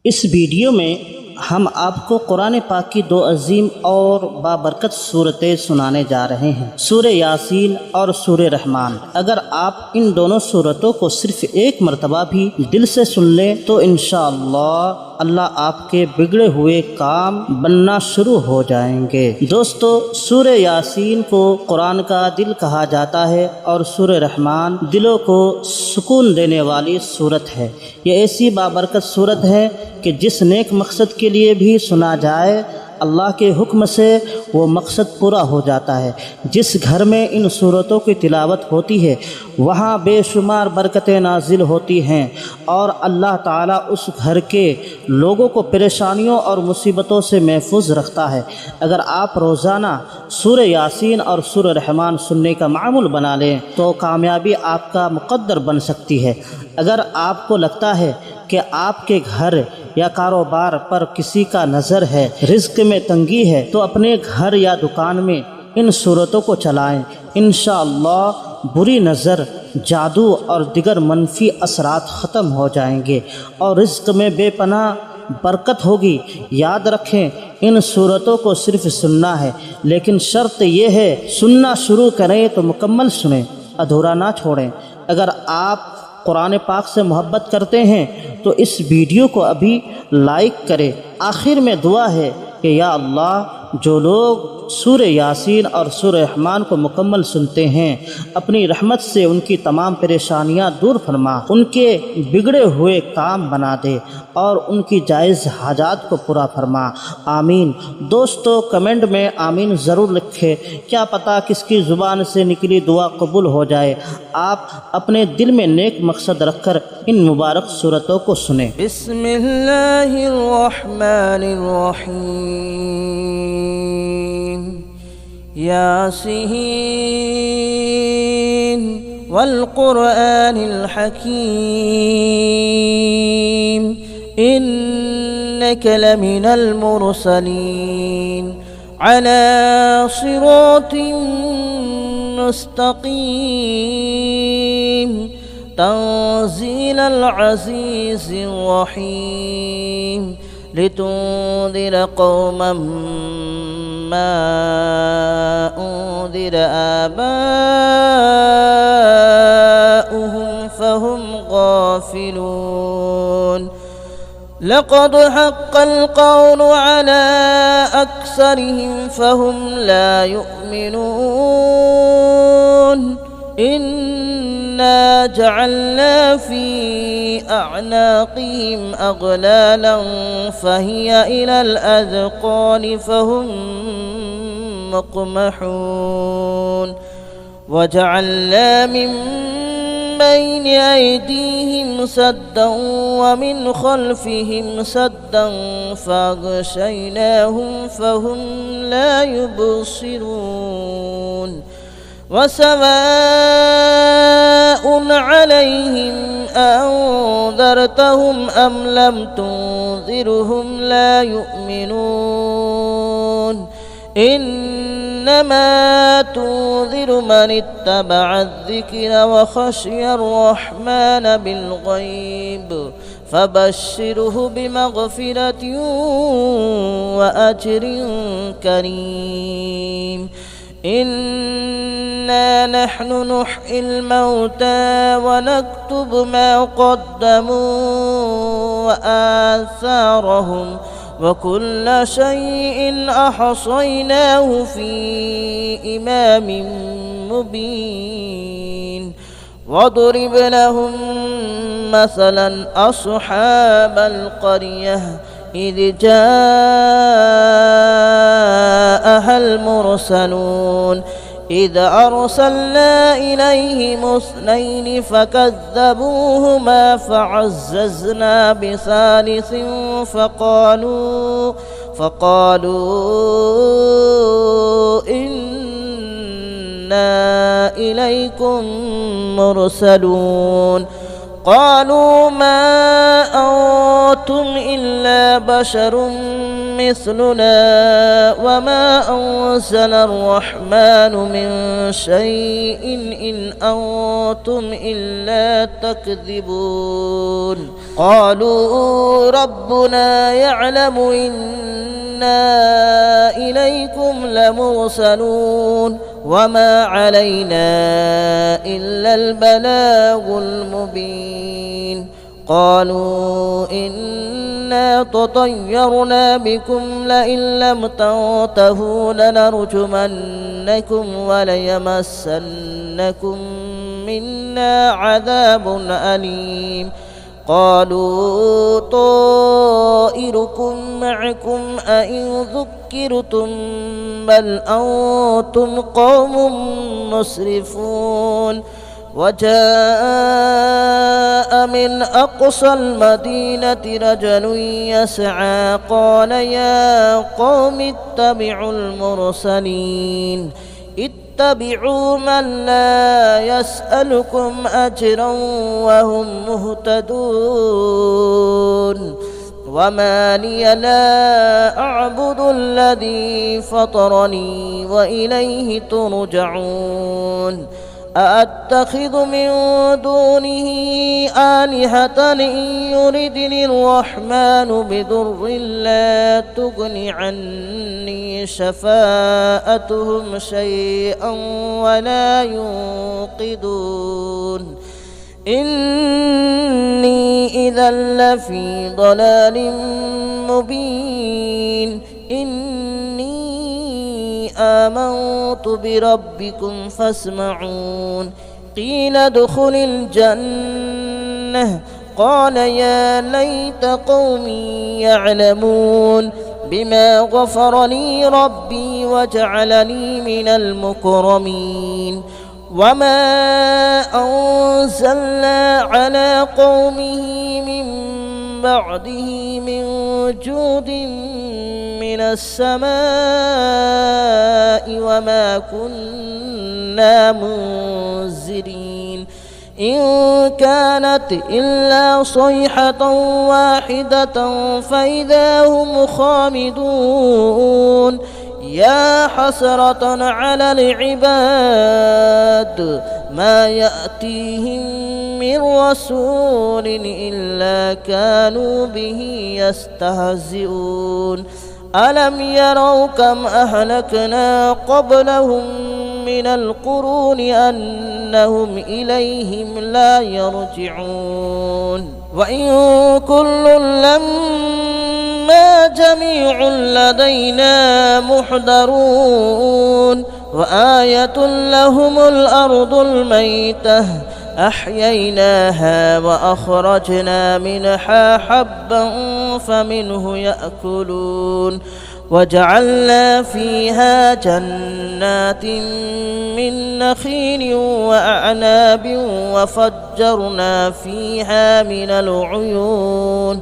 इस वीडियो में हम आपको कुरान पाक की दो अजीम और बाबरकत सूरतें सुनाने जा रहे हैं, सूरह यासीन और सूरह रहमान। अगर आप इन दोनों सूरतों को सिर्फ एक मरतबा भी दिल से सुन लें तो इंशाअल्लाह अल्लाह आपके बिगड़े हुए काम बनना शुरू हो जाएंगे। दोस्तों, सूरह यासीन को कुरान का दिल कहा जाता है और सूरह रहमान दिलों को सुकून देने वाली सूरत है। ये ऐसी बाबरकत सूरत है कि जिस नेक मकसद के लिए भी सुना जाए अल्लाह के हुक्म से वो मकसद पूरा हो जाता है। जिस घर में इन सूरतों की तिलावत होती है वहाँ बेशुमार बरकतें नाजिल होती हैं और अल्लाह ताला उस घर के लोगों को परेशानियों और मुसीबतों से महफूज रखता है। अगर आप रोज़ाना सूरह यासीन और सूरह रहमान सुनने का मामूल बना लें तो कामयाबी आपका मुक़द्दर बन सकती है। अगर आपको लगता है कि आपके घर या कारोबार पर किसी का नज़र है, रिज़्क़ में तंगी है, तो अपने घर या दुकान में इन सूरतों को चलाएं। इंशाअल्लाह बुरी नज़र, जादू और दिगर मनफी असरात ख़त्म हो जाएंगे और रिज़्क़ में बेपनाह बरकत होगी। याद रखें, इन सूरतों को सिर्फ सुनना है, लेकिन शर्त यह है सुनना शुरू करें तो मुकम्मल सुनें, अधूरा ना छोड़ें। अगर आप कुरान पाक से मोहब्बत करते हैं तो इस वीडियो को अभी लाइक करें। आखिर में दुआ है कि या अल्लाह, जो लोग सूरह यासीन और सूरह रहमान को मुकम्मल सुनते हैं अपनी रहमत से उनकी तमाम परेशानियां दूर फरमा, उनके बिगड़े हुए काम बना दे और उनकी जायज़ हाजात को पूरा फरमा। आमीन। दोस्तों, कमेंट में आमीन ज़रूर लिखें, क्या पता किसकी ज़ुबान से निकली दुआ कबूल हो जाए। आप अपने दिल में नेक मकसद रखकर इन मुबारक सूरतों को सुने। बिस्मिल्लाहिर्रहमानिर्रहीम। यासीन वल क़ुरआनिल हकीम इन्नका लमिनल मुरसलीन अला सिरातिन मुस्तक़ीम तंज़ीलल अज़ीज़िर रहीम लितुंज़िर क़ौमन मा उन्ज़िर आबाउहुम फहुम गाफ़िलून। लक़द हक़्क़ल क़ौलु अला अक्सरिहिम फहुम ला युमिनून। इन्ना जअलना फ़ी अअनाक़िहिम अग़लालन फ़हिय इलल अज़क़ानि फ़हुम मुक़महून। वजअलना मिन बैन अयदीहिम सद्दन वमिन ख़ल्फ़िहिम सद्दन फ़अग़शयनाहुम फ़हुम ला युबसिरून। वसवाउन अलैहिम अअंज़रतहुम अम लम तुंज़िरहुम ला युमिनून। इन्नमा तुंज़िरु मन इत्तबअ अज़्ज़िक्र व ख़शियर रहमान बिलग़ैब फबश्शिरहु बिमग़फ़िरतिन व अज्रिन करीम। इन्ना नहनु नुह्यिल मौता व नक्तुब मा क़द्दमू व आसारहुम व कुल्ल शैइन अहसयनाहु फ़ी इमामिन मुबीन। वदरिब लहुम मसलन अस्हाबल क़रियह इज़ जाअहल मुरसलून। إذ أرسلنا إليهم اثنين فكذبوهما فعززنا بثالث فقالوا إنا إليكم مرسلون قالوا ما أنتم إلا بشر مثلنا وما أنزل الرحمن من شيء إن أنتم إلا تكذبون قالوا ربنا يعلم إنا إليكم لمرسلون وما علينا إلا البلاغ المبين قالوا إنا تطيرنا بكم لئن لم تنتهوا لنرجمنكم وليمسنكم منا عذاب أليم قالوا طائركم معكم أئن ذكرتم بل أنتم قوم مسرفون وجاء من أقصى المدينة رجل يسعى قال يا قوم اتبعوا المرسلين اتبعوا من لا يسألكم أجرا وهم مهتدون وما لي لا أعبد الذي فطرني وإليه ترجعون أأتخذ من دونه آلهة إن يردني الرحمن بضر لا تغن عني شفاءتهم شيئا ولا ينقذون إني إذا لفي ضلال مبين إني آمنت بربكم فاسمعون قيل ادخل الجنة قال يا ليت قومي يعلمون بما غفر لي ربي وجعلني من المكرمين وما أنزلنا على قومه من بعده من جود من السماء وما كنا منزلين إن كانت إلا صيحة واحدة فإذا هم خامدون يا حسرة على العباد ما يأتيهم من رسول إلا كانوا به يستهزئون ألم يروا كم أهلكنا قبلهم من القرون أنهم إليهم لا يرجعون وإن كل لما جميع لدينا محضرون وآية لهم الأرض الميتة أحييناها وأخرجنا منها حبا فمنه يأكلون وجعلنا فيها جنات من نخيل وأعناب وفجرنا فيها من العيون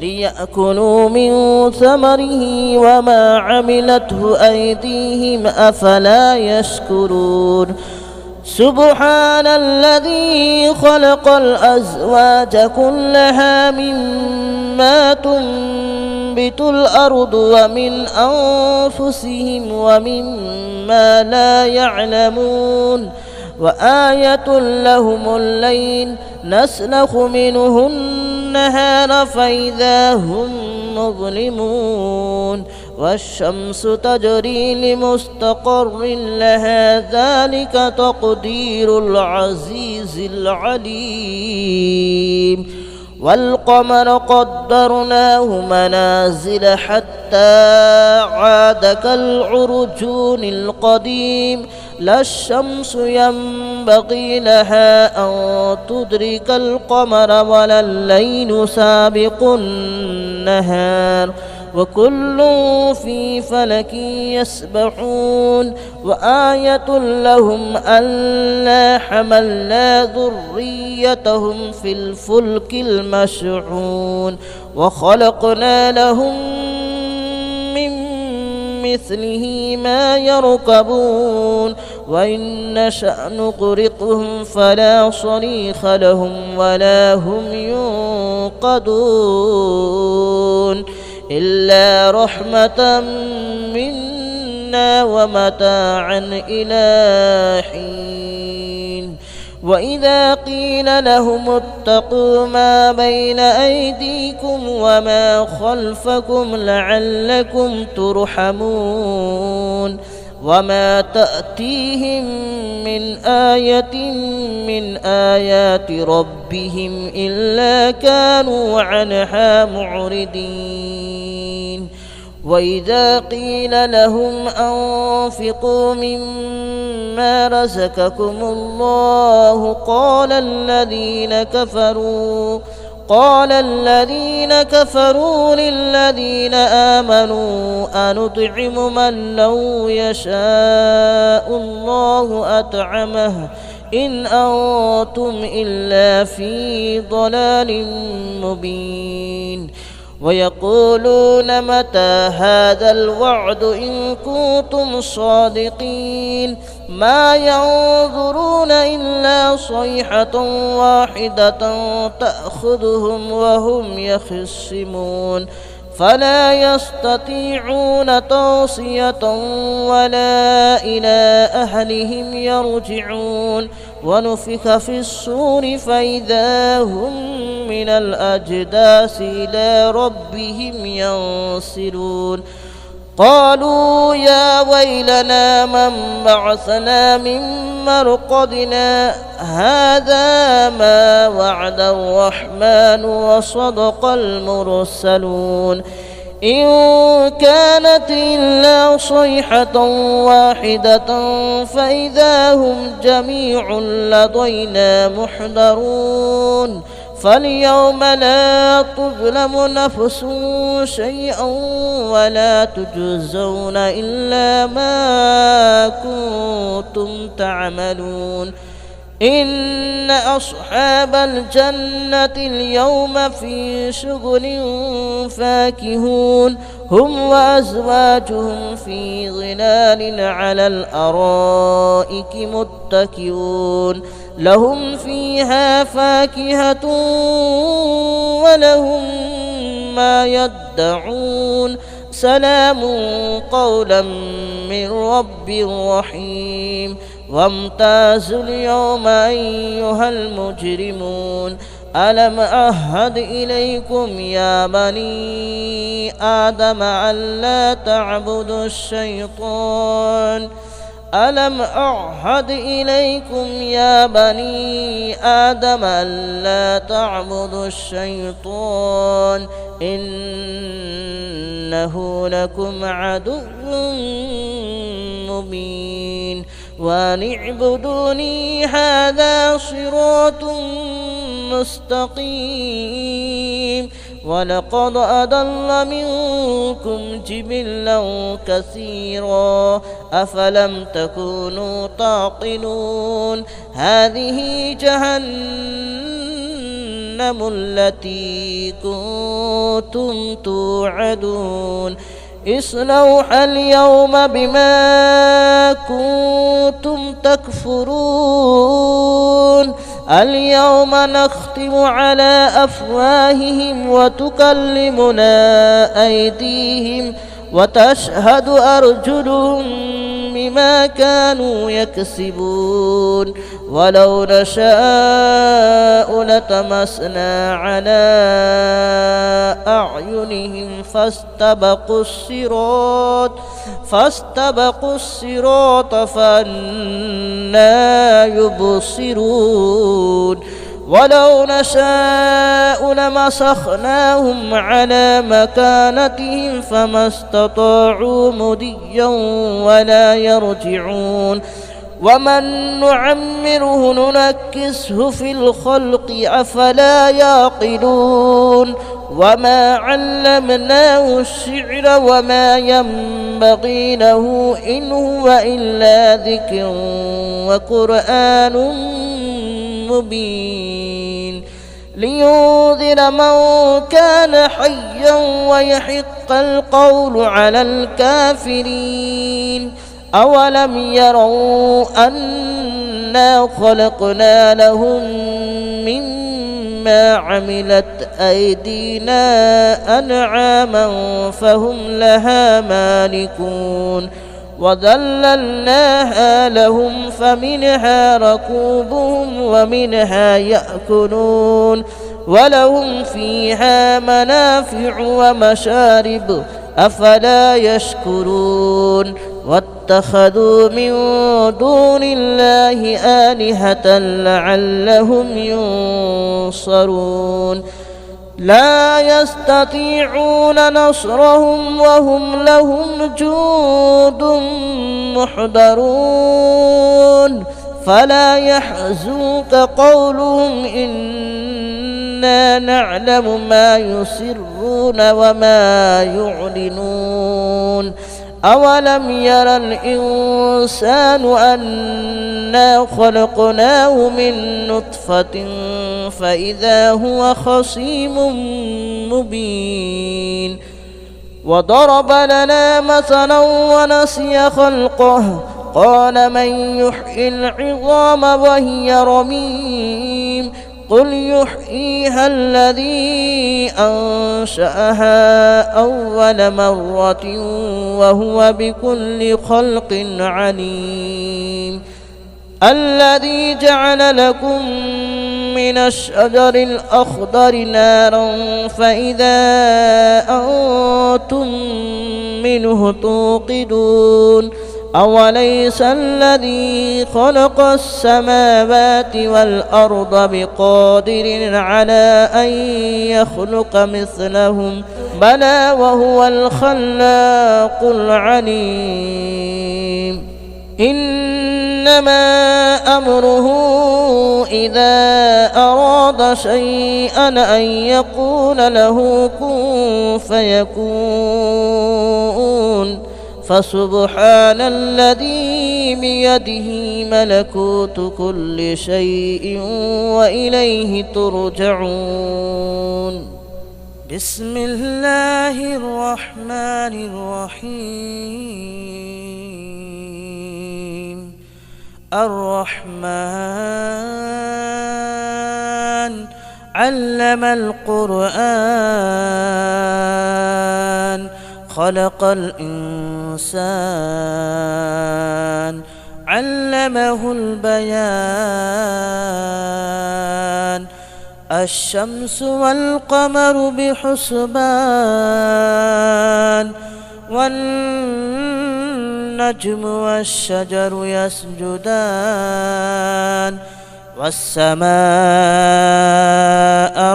ليأكلوا من ثمره وما عملته أيديهم أفلا يشكرون سبحان الذي خلق الأزواج كلها مما تنبت الأرض ومن أنفسهم ومما لا يعلمون وآية لهم الليل نسلخ منه النهار فإذا هم مظلمون والشمس تجري لمستقر لها ذلك تقدير العزيز العليم والقمر قدرناه منازل حتى عاد كالعرجون القديم لا الشمس ينبغي لها أن تدرك القمر ولا الليل سابق النهار وكل في فلك يسبحون وآية لهم ألا حملنا ذريتهم في الفلك المشحون وخلقنا لهم من مثله ما يركبون وإن نشأ نغرقهم فلا صريخ لهم ولا هم ينقذون إلا رحمة منا ومتاعا إلى حين وإذا قيل لهم اتقوا ما بين أيديكم وما خلفكم لعلكم ترحمون وما تأتيهم من آية من آيات ربهم إلا كانوا عنها معرضين وإذا قيل لهم أنفقوا مما رزقكم الله قال الذين كفروا للذين آمنوا أنطعم من لو يشاء الله أطعمه إن أنتم إلا في ضلال مبين ويقولون متى هذا الوعد إن كنتم صادقين ما ينظرون إلا صيحة واحدة تأخذهم وهم يخصمون فلا يستطيعون توصية ولا إلى أهلهم يرجعون ونفخ في الصور فإذا هم من الأجداث إلى ربهم ينسلون قالوا يا ويلنا من بعثنا من مرقدنا هذا ما وعد الرحمن وصدق المرسلون إن كانت إلا صيحة واحدة فإذا هم جميع لدينا محضرون فاليوم لا تظلم نفس شيئا ولا تجزون إلا ما كنتم تعملون إن أصحاب الجنة اليوم في شغل فاكهون هم وأزواجهم في ظلال على الأرائك متكئون لهم فيها فاكهة ولهم ما يدعون سلام قولا من رب رحيم وامتازوا اليوم أيها المجرمون ألم أعهد إليكم يا بني آدم ألا تعبدوا الشيطان ألم أعهد إليكم يا بني آدم ألا تعبدوا الشيطان إنه لكم عدو مبين وأن اعبدوني هذا صراط مستقيم ولقد أضل منكم جبلا كثيرا أفلم تكونوا تعقلون هذه جهنم التي كنتم توعدون اصلوها اليوم بما كنتم تكفرون اليوم نختم على أفواههم وتكلمنا أيديهم وتشهد أرجلهم بما كانوا يكسبون ولو نشاء لتمسنا على أعينهم فاستبقوا الصراط فأنى يبصرون ولو نشاء لمسخناهم على مكانتهم فما استطاعوا مضيا ولا يرجعون ومن نعمره ننكسه في الخلق أفلا يعقلون وما علمناه الشعر وما ينبغي له إن هو إلا ذكر وقرآن مبين لينذر من كان حيا ويحق القول على الكافرين أولم يروا أنا خلقنا لهم مما عملت أيدينا أنعاما فهم لها مالكون وذللناها لهم فمنها ركوبهم ومنها يأكلون ولهم فيها منافع ومشارب أفلا يشكرون واتخذوا من دون الله آلهة لعلهم ينصرون لا يستطيعون نصرهم وهم لهم جند محضرون فلا يحزنك قولهم إنا نعلم ما يسرون وما يعلنون أولم ير الإنسان أنا خلقناه من نطفة فإذا هو خصيم مبين وضرب لنا مثلا ونسي خلقه قال من يحيي العظام وهي رميم قل يحييها الذي أنشأها أول مرة وهو بكل خلق عليم الذي جعل لكم من الشجر الأخضر نارا فإذا أنتم منه توقدون أوليس الذي خلق السماوات والأرض بقادر على أن يخلق مثلهم بلى وهو الخلاق العليم إنما أمره إذا أراد شيئا أن يقول له كن فيكون فسبحان الذي بيده ملكوت كل شيء وإليه ترجعون بسم الله الرحمن الرحيم الرحمن علم القرآن خلق الإنسان علمه البيان الشمس والقمر بحسبان والنجم والشجر يسجدان والسماء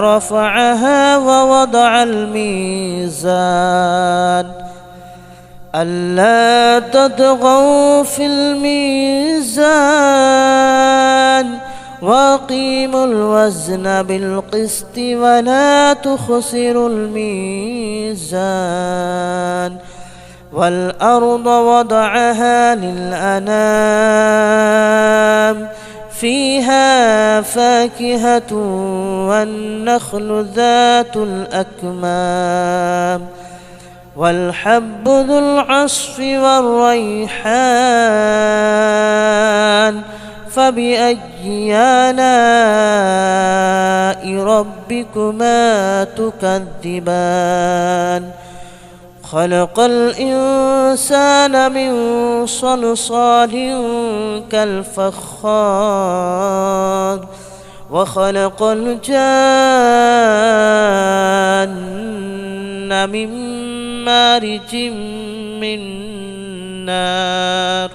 رفعها ووضع الميزان ألا تطغوا في الميزان وأقيموا الوزن بالقسط ولا تخسروا الميزان والأرض وضعها للأنام فيها فاكهة والنخل ذات الأكمام والحب ذو العصف والريحان فبأي آلاء ربكما تكذبان خلق الإنسان من صلصال كالفخار وخلق الجان من مارج من نار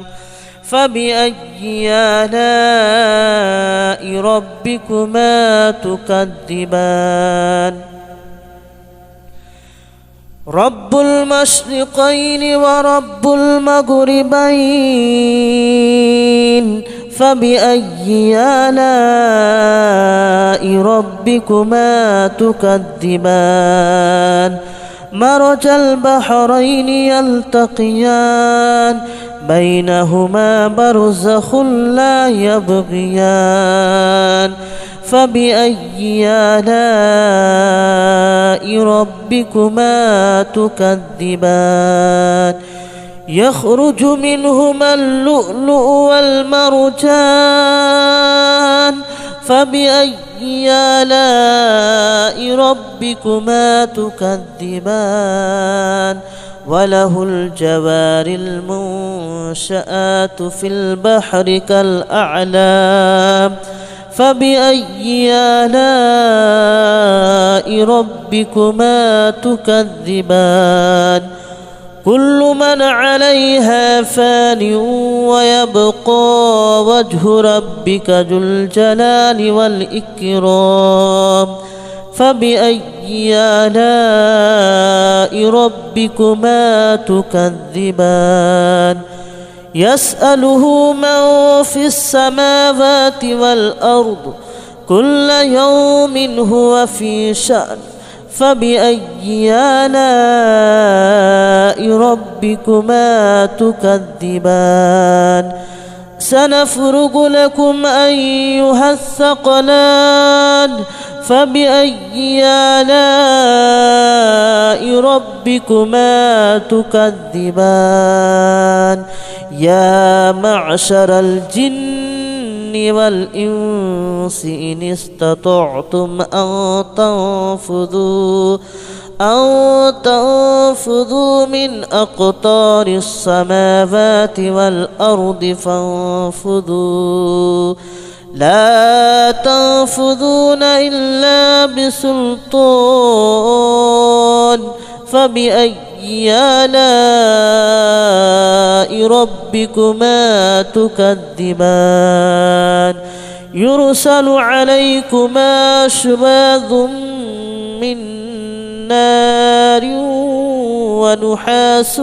فبأي آلاء ربكما تكذبان رب المشرقين ورب المغربين فبأي آلاء ربكما تكذبان مرج البحرين يلتقيان بينهما برزخ لا يبغيان فبأي آلاء ربكما تكذبان يخرج منهما اللؤلؤ والمرجان فبأي آلاء ربكما تكذبان وله الجوار المنشآت في البحر كالأعلام فبأي آلاء ربكما تكذبان كل من عليها فان ويبقى وجه ربك ذو الجلال والإكرام فبأي آلاء ربكما تكذبان يسأله من في السماوات والأرض كل يوم هو في شأن فبأي آلاء ربكما تكذبان سنفرغ لكم أيها الثقلان فبأي آلاء ربكما تكذبان يا معشر الجن والإنس إن استطعتم أن تنفذوا من أقطار السماوات والأرض فانفذوا لا تنفذون إلا بسلطان فبأي آلاء ربكما تكذبان يرسل عليكما شواظ من نار ونحاس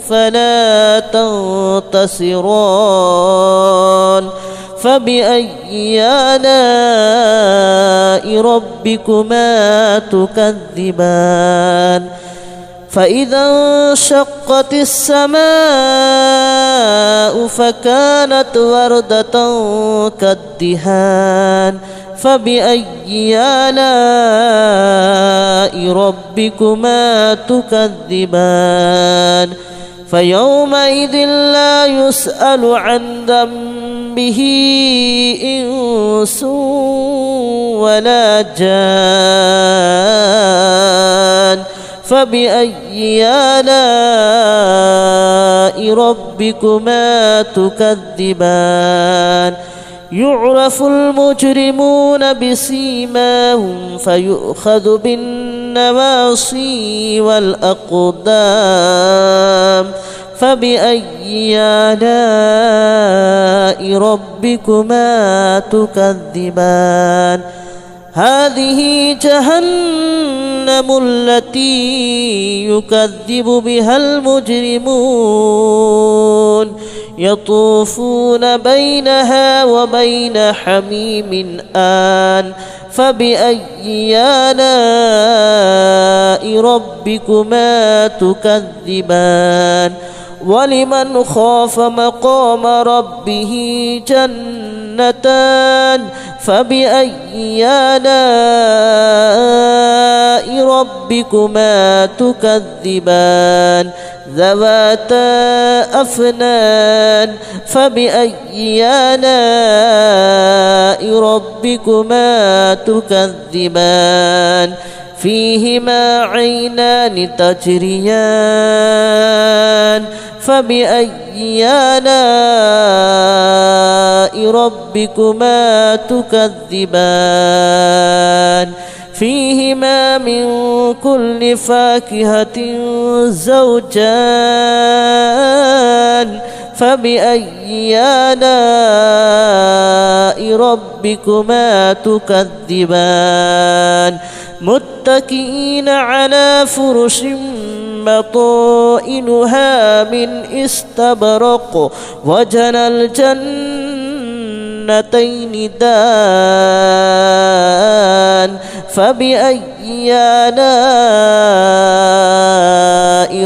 فلا تنتصران فبأي آلاء ربكما تكذبان فإذا انشقت السماء فكانت وردة كالدهان فبأي آلاء ربكما تكذبان فيومئذ لا يسأل عن ذنبه إنس ولا جان فبأي آلاء ربكما تكذبان يعرف المجرمون بسيماهم فيؤخذ بالنواصي والأقدام فبأي آلاء ربكما تكذبان هذه جهنم التي يكذب بها المجرمون يطوفون بينها وبين حميم آن فبأي آلاء ربكما تكذبان ولمن خاف مقام ربه جنتان فبأي آلاء ربكما تكذبان ذواتا أفنان فبأي آلاء ربكما تكذبان فيهما عينان تجريان فبأي آلاء ربكما تكذبان فيهما من كل فاكهة زوجان فبأي آلاء ربكما تكذبان متكئين على فرش بطائنها من استبرق وجنى الجنتين دان فبأي آلاء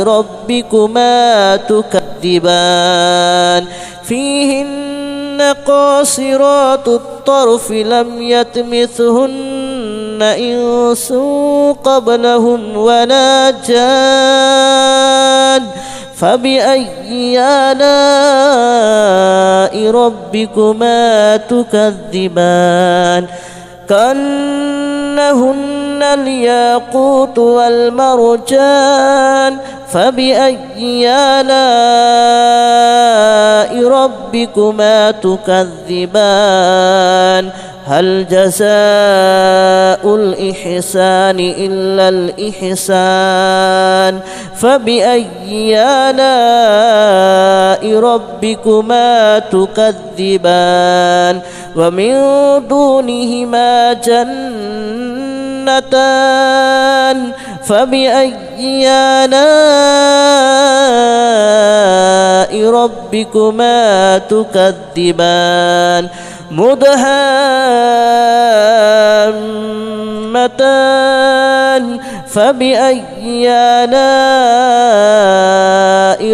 ربكما تكذبان فيهن قاصرات الطرف لم يطمثهن إنس قبلهم ولا جان فبأي آلاء ربكما تكذبان كأنهن الياقوت والمرجان فبأي آلاء ربكما تكذبان هل جزاء الإحسان إلا الإحسان فبأي آلاء ربكما تكذبان ومن دونهما جنتان فبأي آلاء ربكما تكذبان مدهامتان فبأي آلاء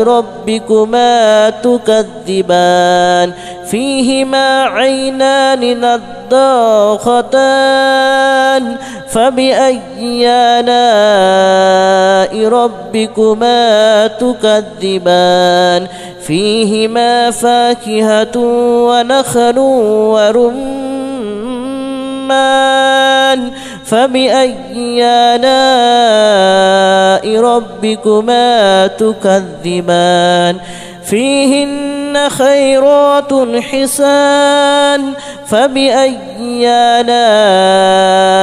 ربكما تكذبان فيهما عينان نضاختان فبأي آلاء ربكما تكذبان فيهما فاكهة ونخل ورمان فبأي آلاء ربكما تكذبان فيهن خيرات حسان فبأي آلاء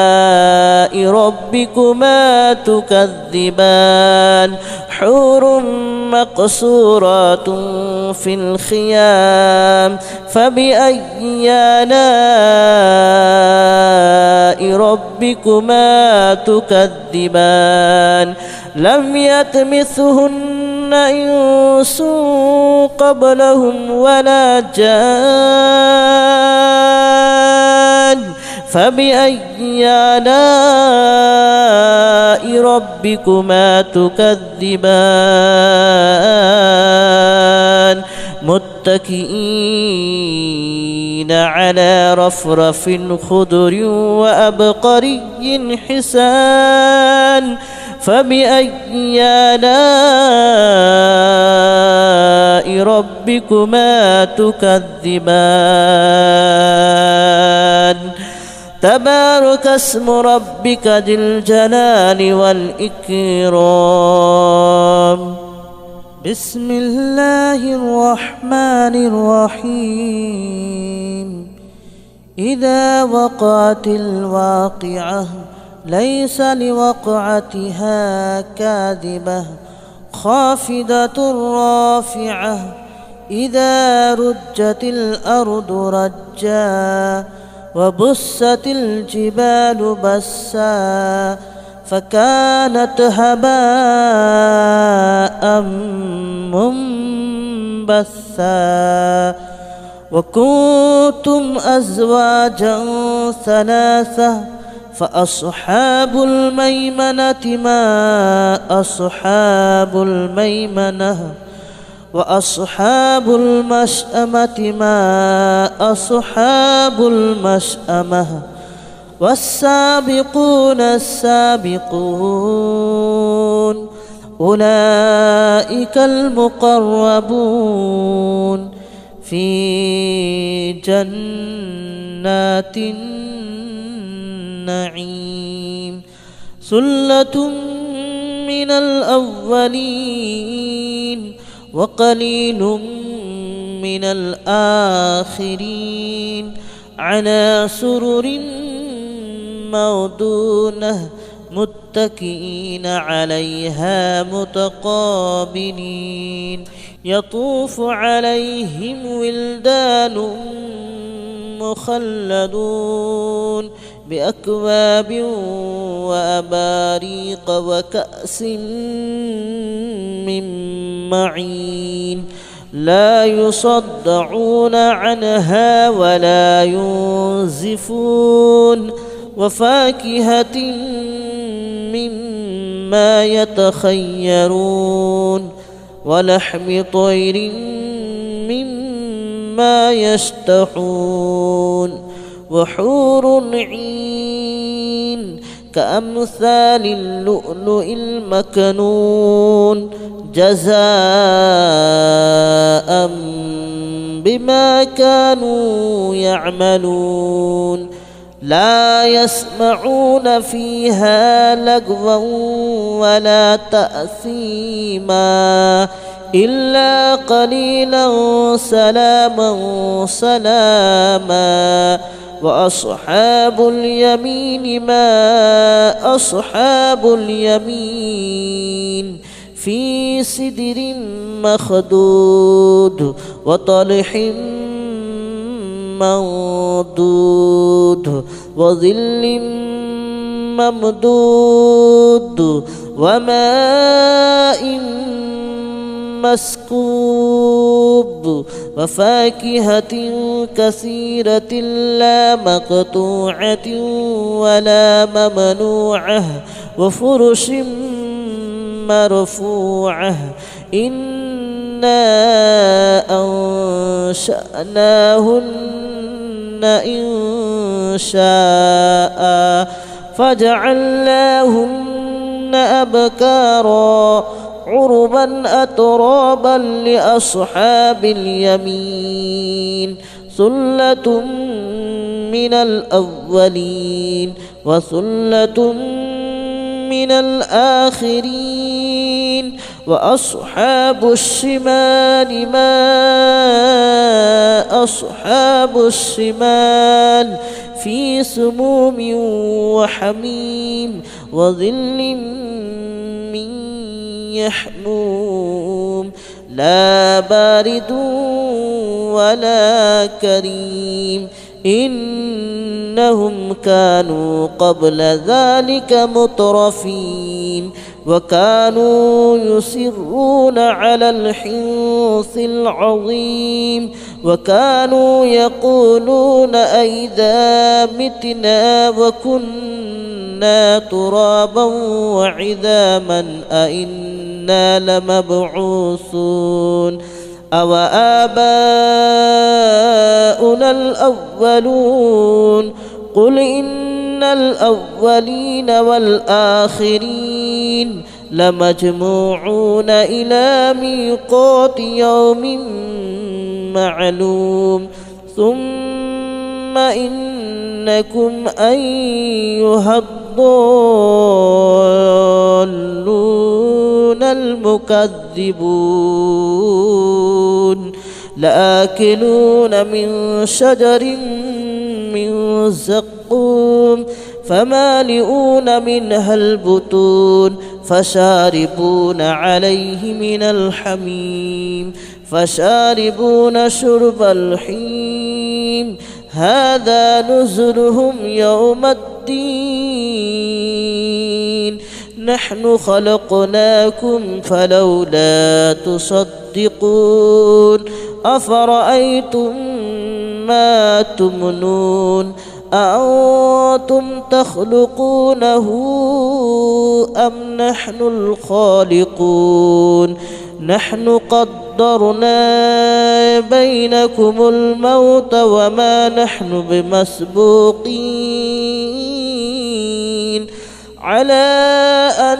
ربكما تكذبان حور مقصورات في الخيام فبأي آلاء ربكما تكذبان لم يطمثهن إنس قبلهم ولا جان فبأي آلاء ربكما تكذبان متكئين على رفرف خضر وأبقري حسان فبأي آلاء ربكما تكذبان تبارك اسم ربك ذي الجلال والإكرام بسم الله الرحمن الرحيم إذا وقعت الواقعة ليس لوقعتها كاذبة خافضة رافعة إذا رجت الأرض رجا وبست الجبال بسا فكانت هباء منبثا وكنتم أزواجا ثلاثة فأصحاب الميمنة ما أصحاب الميمنة وأصحاب المشأمة ما أصحاب المشأمة والسابقون السابقون أولئك المقربون في جنات النعيم ثلة من الأولين وقليل من الآخرين على سرر موضونة متكئين عليها متقابلين يطوف عليهم ولدان مخلدون بأكواب وأباريق وكأس من معين لا يصدعون عنها ولا ينزفون وفاكهة مما يتخيرون ولحم طير مما يشتهون وحور عين كأمثال اللؤلؤ المكنون جزاء بما كانوا يعملون لا يسمعون فيها لغوا ولا تأثيما إلا قليلا سلاما سلاما وأصحاب اليمين ما أصحاب اليمين في سدر مخدود وطلح منضود وظل ممدود وماء مسكوب وفاكهة كثيرة لا مقطوعة ولا ممنوعة وفرش مرفوعة إنا أنشأناهن إن شاء فجعلناهن أبكارا عربا أترابا لأصحاب اليمين ثلة من الأولين وثلة من الآخرين وأصحاب الشمال ما أصحاب الشمال في سموم وحميم وظل من يحموم لا بارد ولا كريم إنهم كانوا قبل ذلك مترفين وكانوا يصرون على الحنث العظيم وكانوا يقولون أئذا متنا وكنا ترابا وعظاما أئنا لمبعوثون أو آباؤنا الأولون قل إن الأولين والآخرين لمجموعون إلى ميقات يوم معلوم ثم إنكم أيها الضالون المكذبون لآكلون من شجر من زقوم فمالئون منها البطون فشاربون عليه من الحميم فشاربون شرب الحميم هذا نزلهم يوم الدين نحن خلقناكم فلولا تصدقون أفرأيتم ما تمنون أأنتم تخلقونه أم نحن الخالقون نحن قدرنا بينكم الموت وما نحن بمسبوقين على أن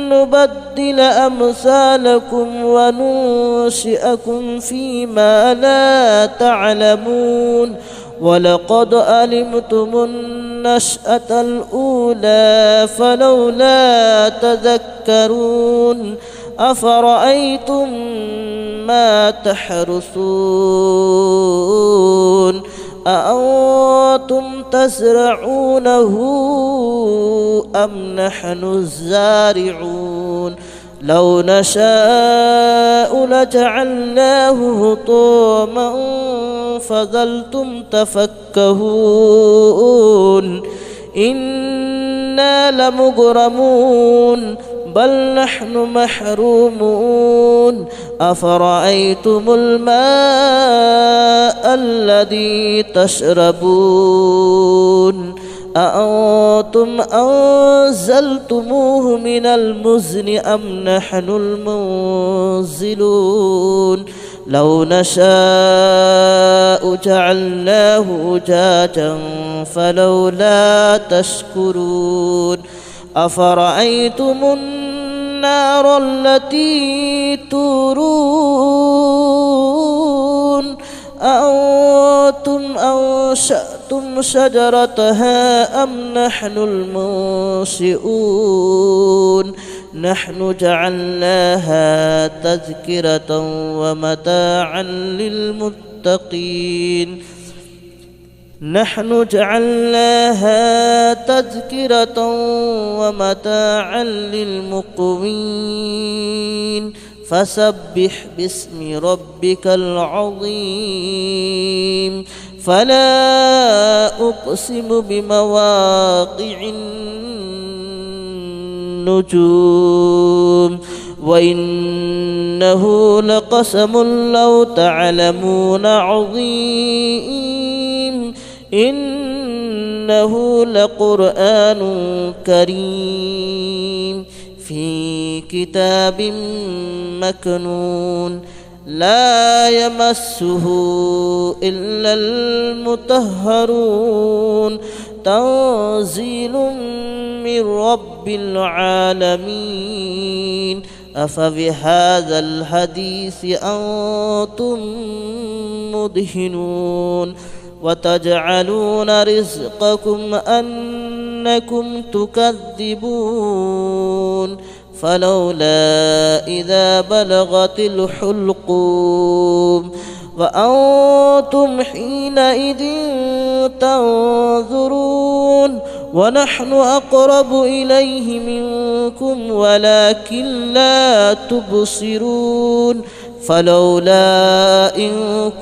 نبدل أمثالكم وننشئكم فيما لا تعلمون ولقد علمتم النشأة الأولى فلولا تذكرون أفرأيتم ما تحرثون أأنتم تزرعونه أم نحن الزارعون لو نشاء لجعلناه هطاما فظلتم تفكهون إنا لمغرمون بل نحن محرومون أفرأيتم الماء الذي تشربون أأنتم أنزلتموه من المزن أم نحن المنزلون لو نشاء جعلناه أجاجا فلولا تشكرون أفرأيتم النار التي تورون أأنتم أنشأتم شجرتها أم نحن المنشئون نحن جعلناها تذكرة ومتاعا للمتقين نحن جعلناها تذكرة ومتاعا للمقوين فسبح باسم ربك العظيم فلا أقسم بمواقع النجوم وإنه لقسم لو تعلمون عظيم إنه لقرآن كريم في كتاب مكنون لا يمسه إلا المطهرون تنزيل من رب العالمين أفبهذا الحديث أنتم مدهنون وتجعلون رزقكم أنكم تكذبون فلولا إذا بلغت الحلقوم وأنتم حينئذ تنظرون ونحن أقرب إليه منكم ولكن لا تبصرون فلولا إن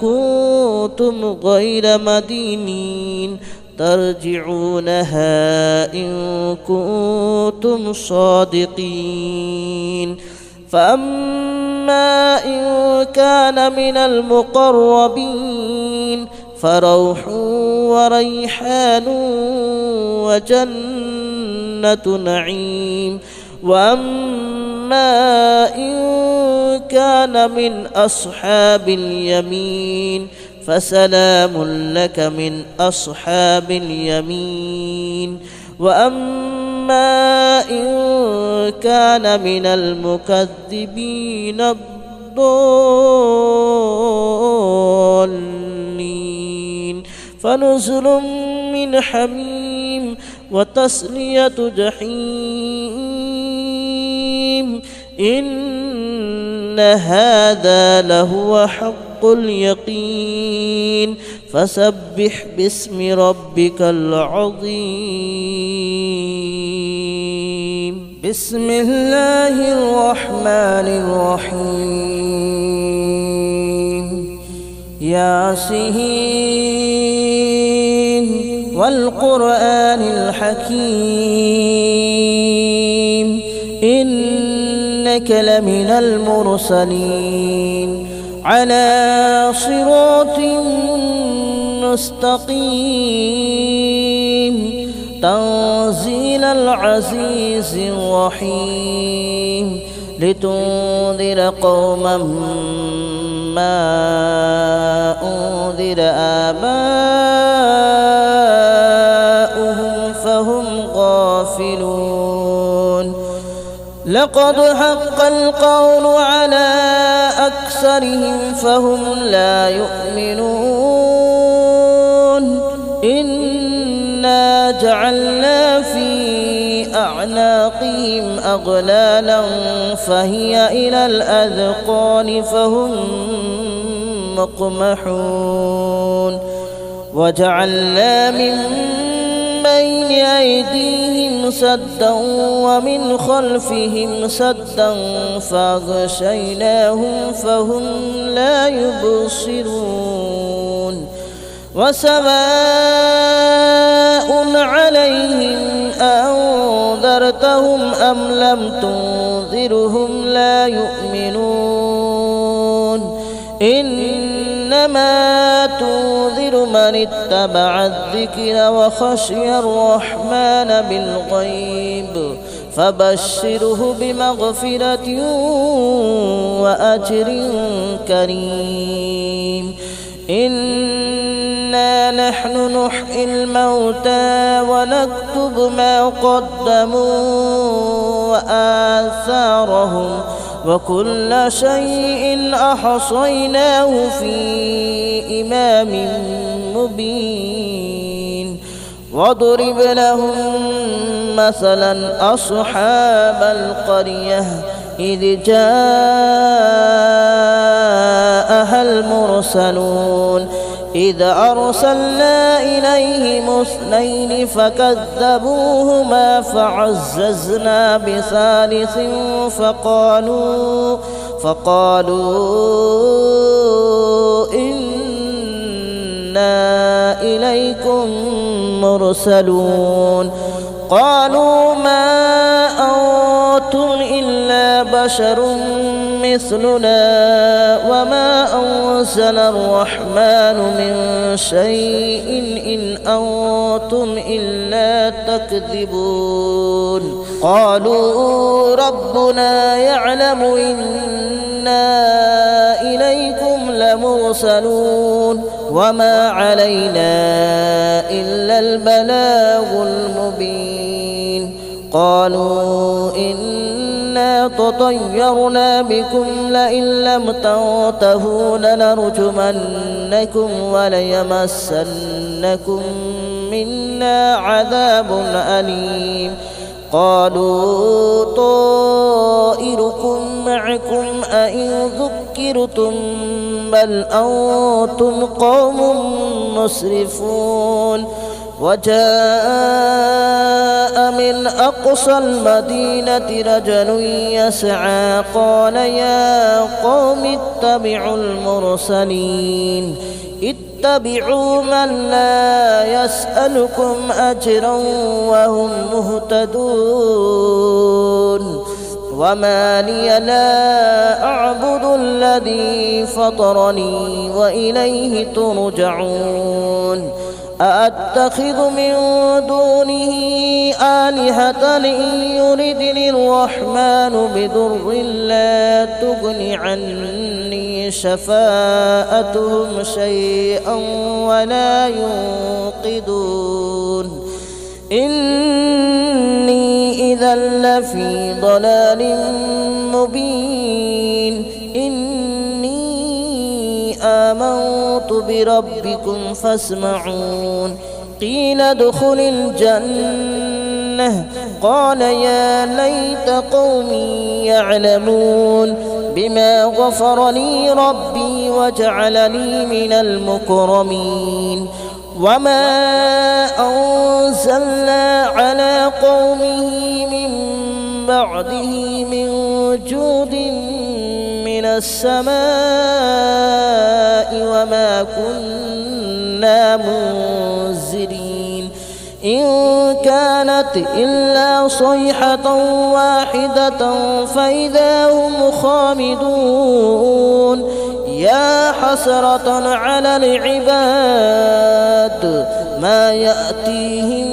كنتم غير مدينين ترجعونها إن كنتم صادقين فأما إن كان من المقربين فروح وريحان وجنة نعيم وأما إن كان من أصحاب اليمين فسلام لك من أصحاب اليمين وأما إن كان من المكذبين الضالين فنزل من حميم وتصلية جحيم إن هذا لهو حق اليقين فسبح باسم ربك العظيم بسم الله الرحمن الرحيم ياسين والقرآن الحكيم إنك لمن المرسلين على صراط مستقيم تنزيل العزيز الرحيم لتنذر قوما ما أنذر آباؤهم فهم غافلون لقد حق القول على أكثرهم فهم لا يؤمنون إنا جعلنا في أعناقهم أغلالا فهي إلى الأذقان فهم مقمحون وجعلنا من بين أيديهم سدا ومن خلفهم سدا فأغشيناهم فهم لا يبصرون وسواء عليهم أنذرتهم أم لم تنذرهم لا يؤمنون إنما تنذر من اتبع الذكر وخشي الرحمن بالغيب فبشره بمغفرة وأجر كريم. إنا نحن نحيي الموتى ونكتب ما قدموا وآثارهم وكل شيء أحصيناه في إمام مبين. واضرب لهم مثلا أصحاب القرية إذ جاءها المرسلون إذ أرسلنا إليهم 2 فكذبوهما فعززنا بثالث فقالوا إنا إليكم مرسلون. قالوا ما أنتم إلا بشر مثلنا وما أنزل الرحمن من شيء إن أنتم إلا تكذبون. قالوا ربنا يعلم إنا إليكم لمرسلون وما علينا إلا البلاغ المبين. قالوا إنا تطيرنا بكم لئن لم تنتهوا لنرجمنكم وليمسنكم منا عذاب أليم. قالوا طائركم معكم أئن ذكرتم بل أنتم قوم مسرفون. وجاء من أقصى المدينة رجل يسعى قال يا قوم اتبعوا المرسلين اتبعوا من لا يسألكم أجرا وهم مهتدون. وما لي لا أعبد الذي فطرني وإليه ترجعون. أأتخذ من دونه آلهة إن يردني الرحمن بضر لا تغن عني شفاءتهم شيئا ولا ينقذون. إني إذا لفي ضلال مبين. آمنت بربكم فاسمعون. قيل ادخل الجنة قال يا ليت قومي يعلمون بما غفر لي ربي وجعلني من المكرمين. وما أنزلنا على قومه من بعده من جود من السماء وما كنا منزلين. إن كانت إلا صيحة واحدة فإذا هم خامدون. يا حسرة على العباد ما يأتيهم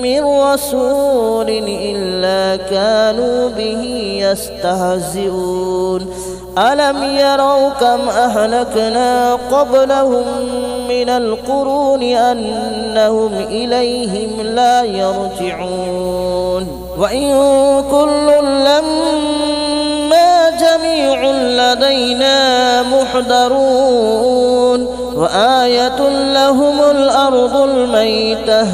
من رسول إلا كانوا به يستهزئون. ألم يروا كم أهلكنا قبلهم من القرون أنهم إليهم لا يرجعون. وإن كل لما جميع لدينا محضرون. وآية لهم الأرض الميتة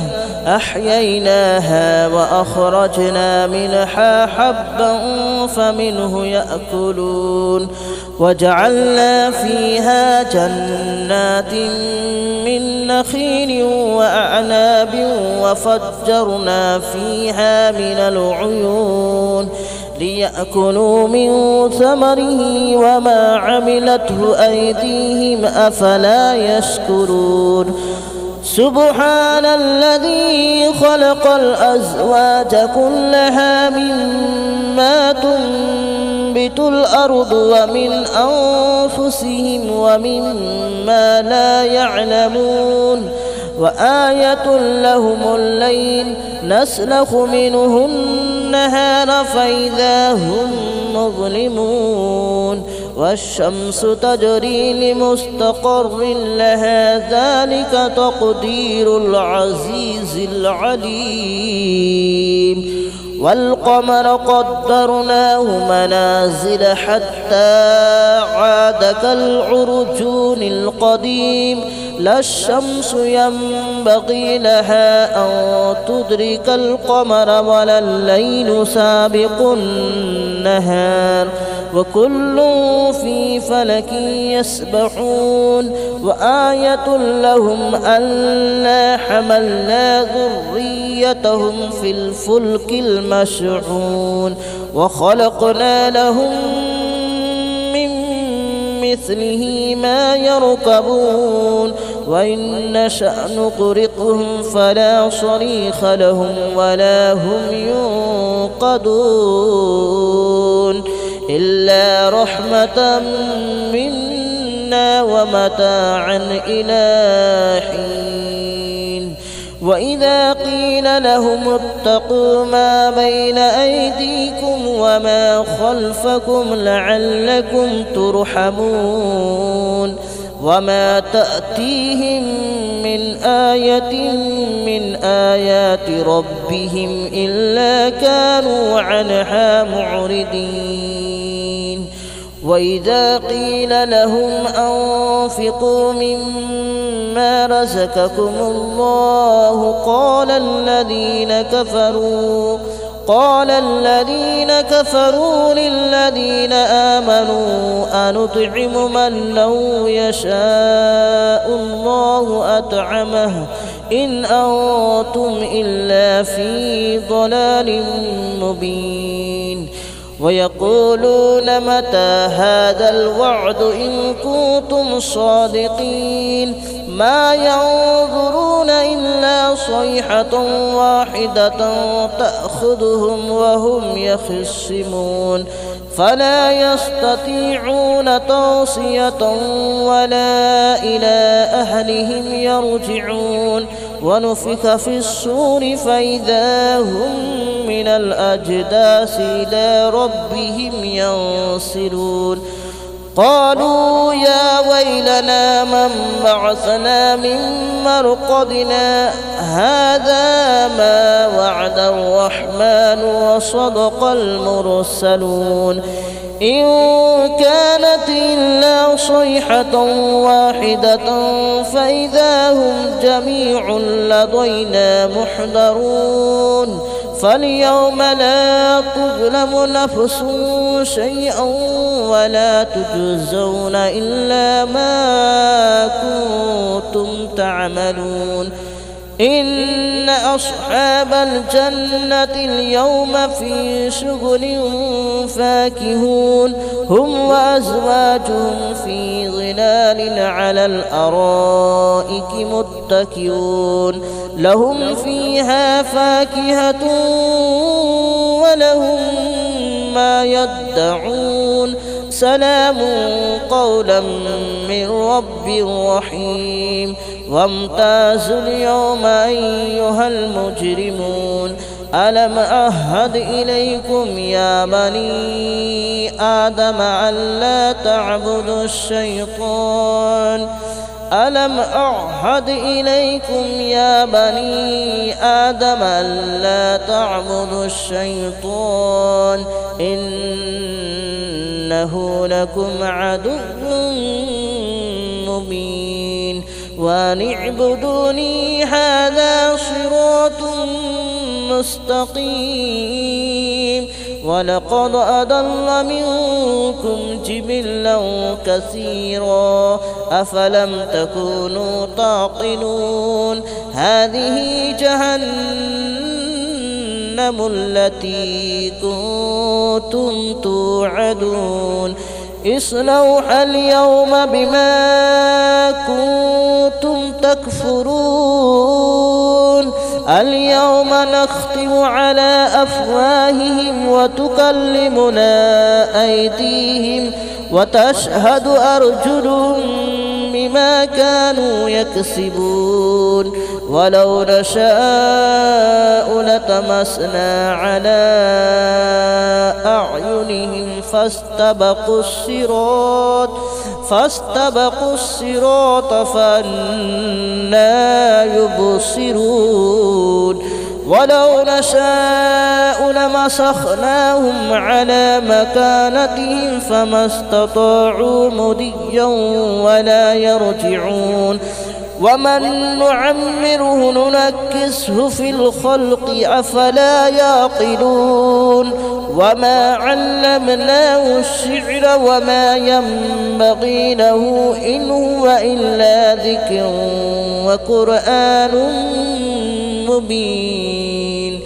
أحييناها وأخرجنا منها حبا فمنه يأكلون. وجعلنا فيها جنات من نخيل وأعناب وفجرنا فيها من العيون ليأكلوا من ثمره وما عملته أيديهم أفلا يشكرون. سبحان الذي خلق الأزواج كلها مما تنبت الأرض ومن أنفسهم ومما لا يعلمون. وآية لهم الليل نسلخ منه النهار فإذا هم مظلمون والشمس تجري لمستقر لها ذلك تقدير العزيز العليم والقمر قدرناه منازل حتى عاد كالعرجون القديم لا الشمس ينبغي لها أن تدرك القمر ولا الليل سابق النهار وكل في فلك يسبحون وآية لهم ألا حملنا ذريتهم في الفلك المشحون وخلقنا لهم من مثله ما يركبون وإن نشأ نغرقهم فلا صريخ لهم ولا هم ينقذون إلا رحمة منا ومتاعا إلى حين وإذا قيل لهم اتقوا ما بين أيديكم وما خلفكم لعلكم ترحمون وما تأتيهم من آية من آيات ربهم إلا كانوا عنها معرضين وإذا قيل لهم أنفقوا مما رزقكم الله قال الذين كفروا للذين آمنوا أنطعم من لو يشاء الله أطعمه إن أنتم إلا في ضلال مبين ويقولون متى هذا الوعد إن كنتم صادقين ما ينظرون إلا صيحة واحدة تأخذهم وهم يخصمون فلا يستطيعون توصية ولا إلى أهلهم يرجعون ونفخ في الصور فإذا هم من الأجداث إلى ربهم ينسلون قالوا يا ويلنا من بعثنا من مرقدنا هذا ما وعد الرحمن وصدق المرسلون إن كانت إلا صيحة واحدة فإذا هم جميع لدينا محضرون فاليوم لا تظلم نفس شيئا ولا تجزون إلا ما كنتم تعملون إن أصحاب الجنة اليوم في شغل فاكهون هم وأزواجهم في ظلال على الأرائك متكئون لهم فيها فاكهة ولهم ما يدعون سلام قولا من رب رحيم وامتازوا اليوم أيها المجرمون ألم أعهد إليكم يا بني آدم ألا تعبدوا الشيطان ألم أعهد إليكم يا بني آدم ألا تعبدوا الشيطان إنه لكم عدو مبين وأن اعبدوني هذا صراط مستقيم ولقد أضل منكم جبلا كثيرا أفلم تكونوا تعقلون هذه جهنم التي كنتم توعدون اصلوها اليوم بما كنتم تكفرون اليوم نختم على أفواههم وتكلمنا أيديهم وتشهد أرجلهم بما كانوا يكسبون ولو نشاء لطمسنا على أعينهم فاستبقوا الصراط فأنى يبصرون ولو نشاء لمسخناهم على مكانتهم فما استطاعوا مضيا ولا يرجعون ومن نعمره ننكسه في الخلق أفلا يعقلون وما علمناه الشعر وما ينبغي له إن هو إلا ذكر وقرآن مبين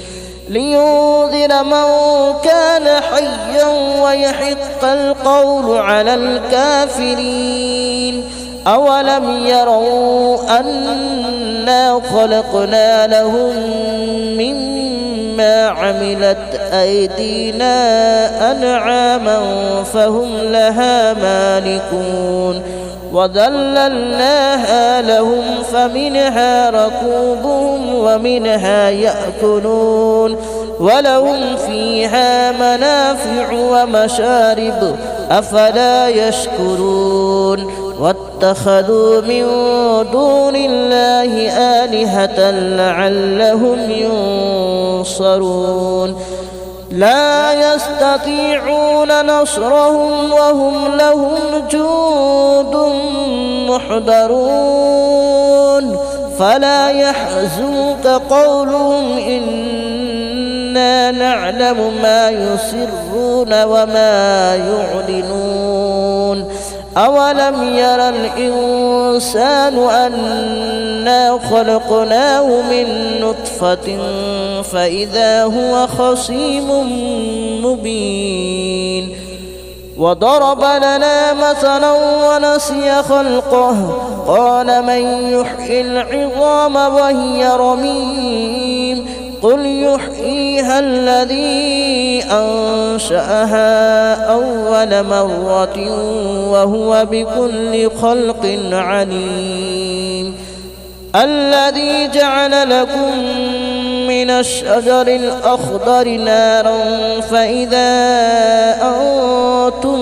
لينذر من كان حيا ويحق القول على الكافرين أولم يروا أنا خلقنا لهم مما عملت أيدينا أنعاما فهم لها مالكون وذللناها لهم فمنها ركوبهم ومنها يأكلون ولهم فيها منافع ومشارب أفلا يشكرون واتخذوا من دون الله آلهة لعلهم ينصرون لا يستطيعون نصرهم وهم لهم جند محضرون فلا يحزنك قولهم إنا نعلم ما يسرون وما يعلنون أولم ير الإنسان أنا خلقناه من نطفة فإذا هو خصيم مبين وضرب لنا مثلا ونسي خلقه قال من يحيي العظام وهي رميم قل يحييها الذي أنشأها أول مرة وهو بكل خلق عليم الذي جعل لكم من الشجر الأخضر نارا فإذا أنتم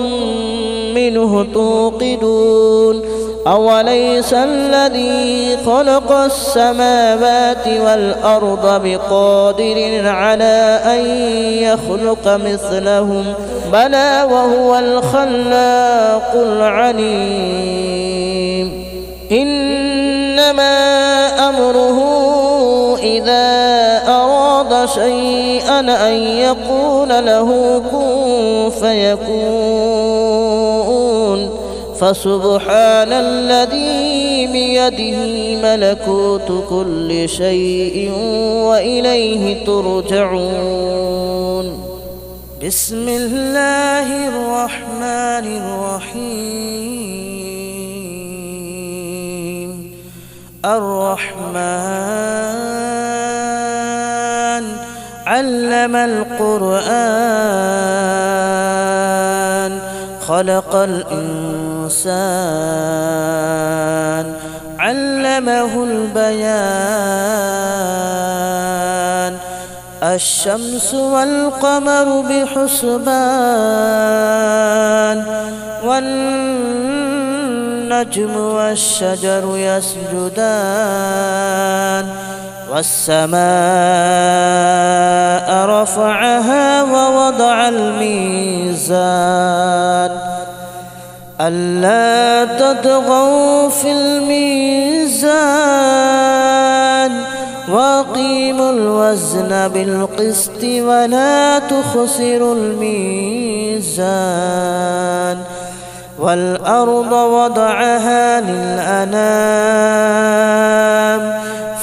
منه توقدون أوليس الذي خلق السماوات والأرض بقادر على أن يخلق مثلهم بلى وهو الخلاق العليم إنما أمره إذا أراد شيئا أن يقول له كن فيكون فسبحان الذي بيده ملكوت كل شيء وإليه ترجعون بسم الله الرحمن الرحيم الرحمن علم القرآن خلق الإنسان علمه البيان الشمس والقمر بحسبان والنجم والشجر يسجدان والسماء رفعها ووضع الميزان ألا تطغوا في الميزان وأقيموا الوزن بالقسط ولا تخسروا الميزان والأرض وضعها للأنام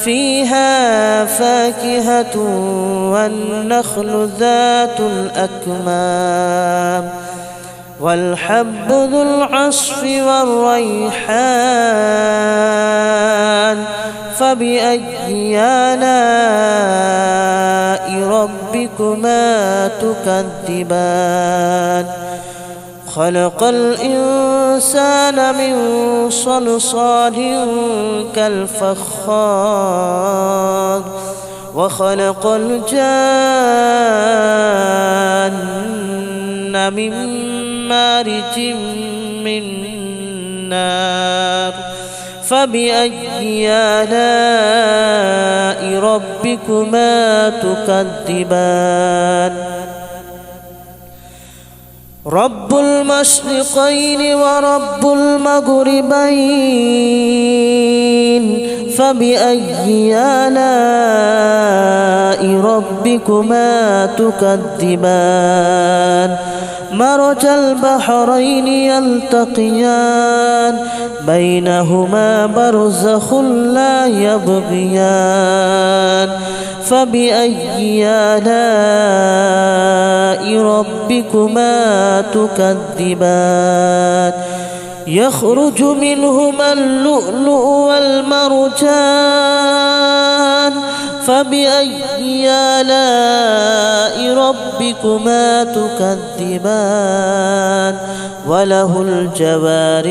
فيها فاكهة والنخل ذات الأكمام والحب ذو العصف والريحان فبأي آلاء ربكما تكذبان خلق الإنسان الإنسان من صلصال كالفخار وخلق الجان من مارج من نار فبأي آلاء ربكما تكذبان رب المشرقين ورب المغربين فبأي آلاء ربكما تكذبان مرج البحرين يلتقيان بينهما برزخ لا يبغيان فبأي آلاء ربكما تكذبان يخرج منهما اللؤلؤ والمرجان فبأي آلاء ربكما تكذبان وله الجوار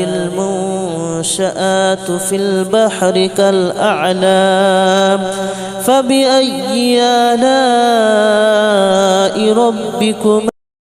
المنشآت في البحر كالأعلام فبأي آلاء ربكما